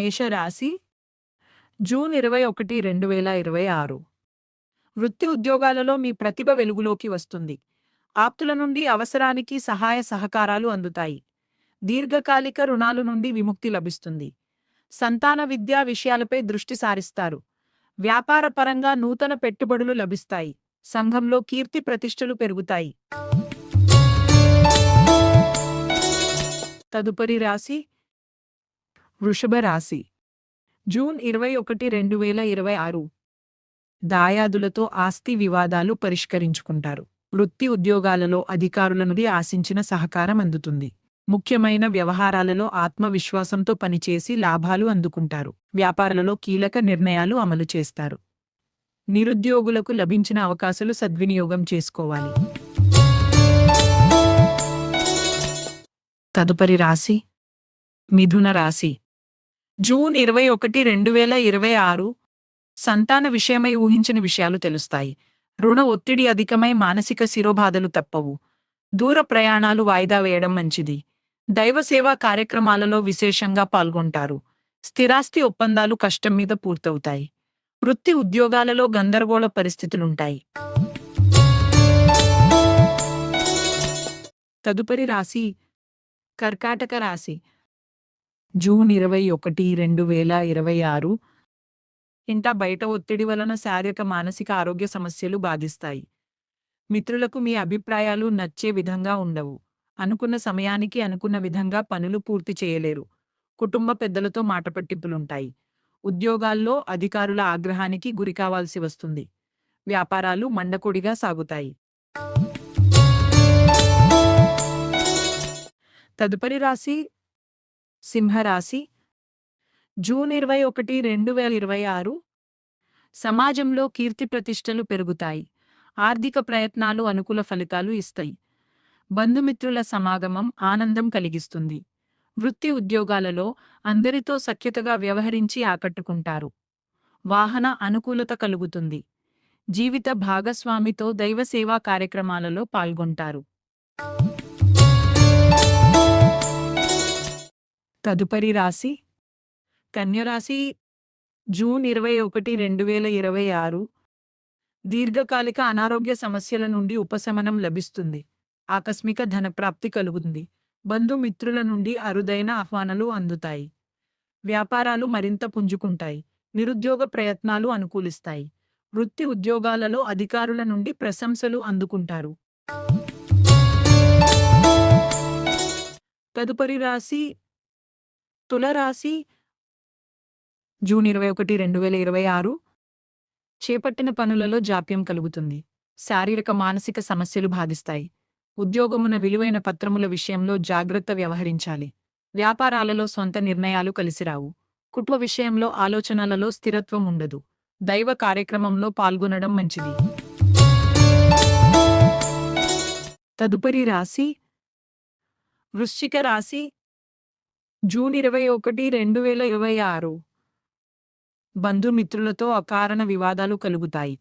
మేషరాశి జూన్ 21, 2026. వృత్తి ఉద్యోగాలలో మీ ప్రతిభ వెలుగులోకి వస్తుంది. ఆప్తుల నుండి అవసరానికి సహాయ సహకారాలు అందుతాయి. దీర్ఘకాలిక రుణాలు నుండి విముక్తి లభిస్తుంది. సంతాన విద్యా విషయాలపై దృష్టి సారిస్తారు. వ్యాపార పరంగా నూతన పెట్టుబడులు లభిస్తాయి. సంఘంలో కీర్తి ప్రతిష్టలు పెరుగుతాయి. తదుపరి రాశి వృషభ రాశి జూన్ 21, 2026. దాయాదులతో ఆస్తి వివాదాలు పరిష్కరించుకుంటారు. వృత్తి ఉద్యోగాలలో అధికారుల నుండి ఆశించిన సహకారం అందుతుంది. ముఖ్యమైన వ్యవహారాలలో ఆత్మవిశ్వాసంతో పనిచేసి లాభాలు అందుకుంటారు. వ్యాపారాలలో కీలక నిర్ణయాలు అమలు చేస్తారు. నిరుద్యోగులకు లభించిన అవకాశాలు సద్వినియోగం చేసుకోవాలి. తదుపరి రాశి మిథున రాశి జూన్ 21, 2026. సంతాన విషయమై ఊహించని విషయాలు తెలుస్తాయి. రుణ ఒత్తిడి అధికమై మానసిక శిరోబాధలు తప్పవు. దూర ప్రయాణాలు వాయిదా వేయడం మంచిది. దైవ సేవా కార్యక్రమాలలో విశేషంగా పాల్గొంటారు. స్థిరాస్తి ఒప్పందాలు కష్టం మీద పూర్తవుతాయి. వృత్తి ఉద్యోగాలలో గందరగోళ పరిస్థితులుంటాయి. తదుపరి రాశి కర్కాటక రాశి జూన్ 21, 2026. ఇంట బయట ఒత్తిడి వలన శారీరక మానసిక ఆరోగ్య సమస్యలు బాధిస్తాయి. మిత్రులకు మీ అభిప్రాయాలు నచ్చే విధంగా ఉండవు. అనుకున్న సమయానికి అనుకున్న విధంగా పనులు పూర్తి చేయలేరు. కుటుంబ పెద్దలతో మాటపట్టింపులుంటాయి. ఉద్యోగాల్లో అధికారుల ఆగ్రహానికి గురికావాల్సి వస్తుంది. వ్యాపారాలు మండకొడిగా సాగుతాయి. తదుపరి రాశి సింహరాశి జూన్ 21, 2026. సమాజంలో కీర్తి ప్రతిష్టలు పెరుగుతాయి. ఆర్థిక ప్రయత్నాలు అనుకూల ఫలితాలు ఇస్తాయి. బంధుమిత్రుల సమాగమం ఆనందం కలిగిస్తుంది. వృత్తి ఉద్యోగాలలో అందరితో సఖ్యతగా వ్యవహరించి ఆకట్టుకుంటారు. వాహన అనుకూలత కలుగుతుంది. జీవిత భాగస్వామితో దైవ సేవా కార్యక్రమాలలో పాల్గొంటారు. తదుపరి రాశి కన్యరాశి జూన్ 21, 2026. దీర్ఘకాలిక అనారోగ్య సమస్యల నుండి ఉపశమనం లభిస్తుంది. ఆకస్మిక ధనప్రాప్తి కలుగుతుంది. బంధుమిత్రుల నుండి అరుదైన ఆహ్వానాలు అందుతాయి. వ్యాపారాలు మరింత పుంజుకుంటాయి. నిరుద్యోగ ప్రయత్నాలు అనుకూలిస్తాయి. వృత్తి ఉద్యోగాలలో అధికారుల నుండి ప్రశంసలు అందుకుంటారు. తదుపరి రాశి తులరాశి జూన్ 21, 2026. చేపట్టిన పనులలో జాప్యం కలుగుతుంది. శారీరక మానసిక సమస్యలు బాధిస్తాయి. ఉద్యోగమున విలువైన పత్రముల విషయంలో జాగ్రత్త వ్యవహరించాలి. వ్యాపారాలలో సొంత నిర్ణయాలు కలిసిరావు. కుటుంబ విషయంలో ఆలోచనలలో స్థిరత్వం ఉండదు. దైవ కార్యక్రమంలో పాల్గొనడం మంచిది. తదుపరి రాశి వృశ్చిక రాశి జూన్ 21, 2026. బంధుమిత్రులతో అకారణ వివాదాలు కలుగుతాయి.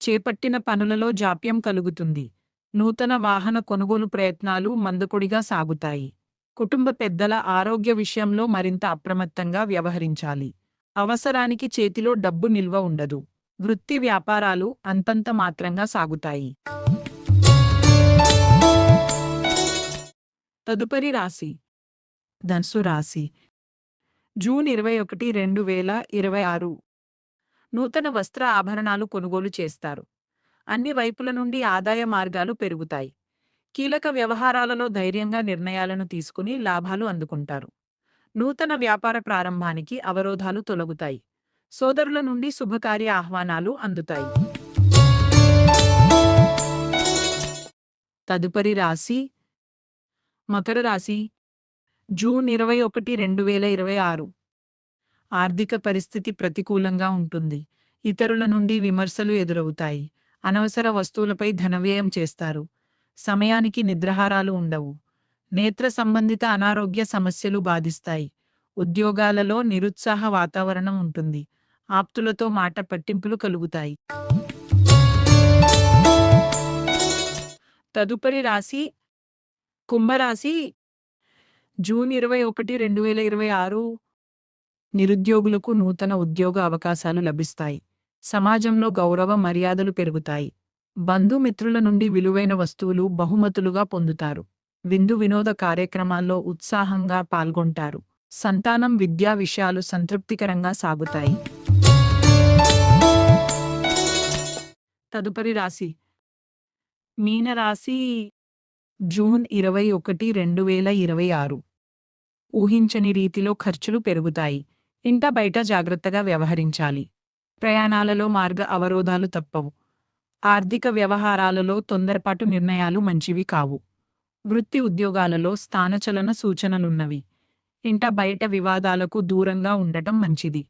చేపట్టిన పనులలో జాప్యం కలుగుతుంది. నూతన వాహన కొనుగోలు ప్రయత్నాలు మందకొడిగా సాగుతాయి. కుటుంబ పెద్దల ఆరోగ్య విషయంలో మరింత అప్రమత్తంగా వ్యవహరించాలి. అవసరానికి చేతిలో డబ్బు నిల్వ ఉండదు. వృత్తి వ్యాపారాలు అంతంత మాత్రంగా సాగుతాయి. తదుపరి రాశి ధనుసు రాశి జూన్ 21, 2026. నూతన వస్త్ర ఆభరణాలు కొనుగోలు చేస్తారు. అన్ని వైపుల నుండి ఆదాయ మార్గాలు పెరుగుతాయి. కీలక వ్యవహారాలలో ధైర్యంగా నిర్ణయాలను తీసుకుని లాభాలు అందుకుంటారు. నూతన వ్యాపార ప్రారంభానికి అవరోధాలు తొలగుతాయి. సోదరుల నుండి శుభకార్య ఆహ్వానాలు అందుతాయి. తదుపరి రాశి మకర రాశి జూన్ 21, 2026. ఆర్థిక పరిస్థితి ప్రతికూలంగా ఉంటుంది. ఇతరుల నుండి విమర్శలు ఎదురవుతాయి. అనవసర వస్తువులపై ధనవ్యయం చేస్తారు. సమయానికి నిద్రాహారాలు ఉండవు. నేత్ర సంబంధిత అనారోగ్య సమస్యలు బాధిస్తాయి. ఉద్యోగాలలో నిరుత్సాహ వాతావరణం ఉంటుంది. ఆప్తులతో మాట పట్టింపులు కలుగుతాయి. తదుపరి రాశి కుంభరాశి జూన్ 21, 2026. నిరుద్యోగులకు నూతన ఉద్యోగ అవకాశాలు లభిస్తాయి. సమాజంలో గౌరవ మర్యాదలు పెరుగుతాయి. బంధుమిత్రుల నుండి విలువైన వస్తువులు బహుమతులుగా పొందుతారు. విందు వినోద కార్యక్రమాల్లో ఉత్సాహంగా పాల్గొంటారు. సంతానం విద్యా విషయాలు సంతృప్తికరంగా సాగుతాయి. తదుపరి రాశి మీనరాశి. జూన్ 21, 2026. ఊహించని రీతిలో ఖర్చులు పెరుగుతాయి. ఇంట బయట జాగ్రత్తగా వ్యవహరించాలి. ప్రయాణాలలో మార్గ అవరోధాలు తప్పవు. ఆర్థిక వ్యవహారాలలో తొందరపాటు నిర్ణయాలు మంచివి కావు. వృత్తి ఉద్యోగాలలో స్థానచలన సూచనలున్నవి. ఇంట బయట వివాదాలకు దూరంగా ఉండటం మంచిది.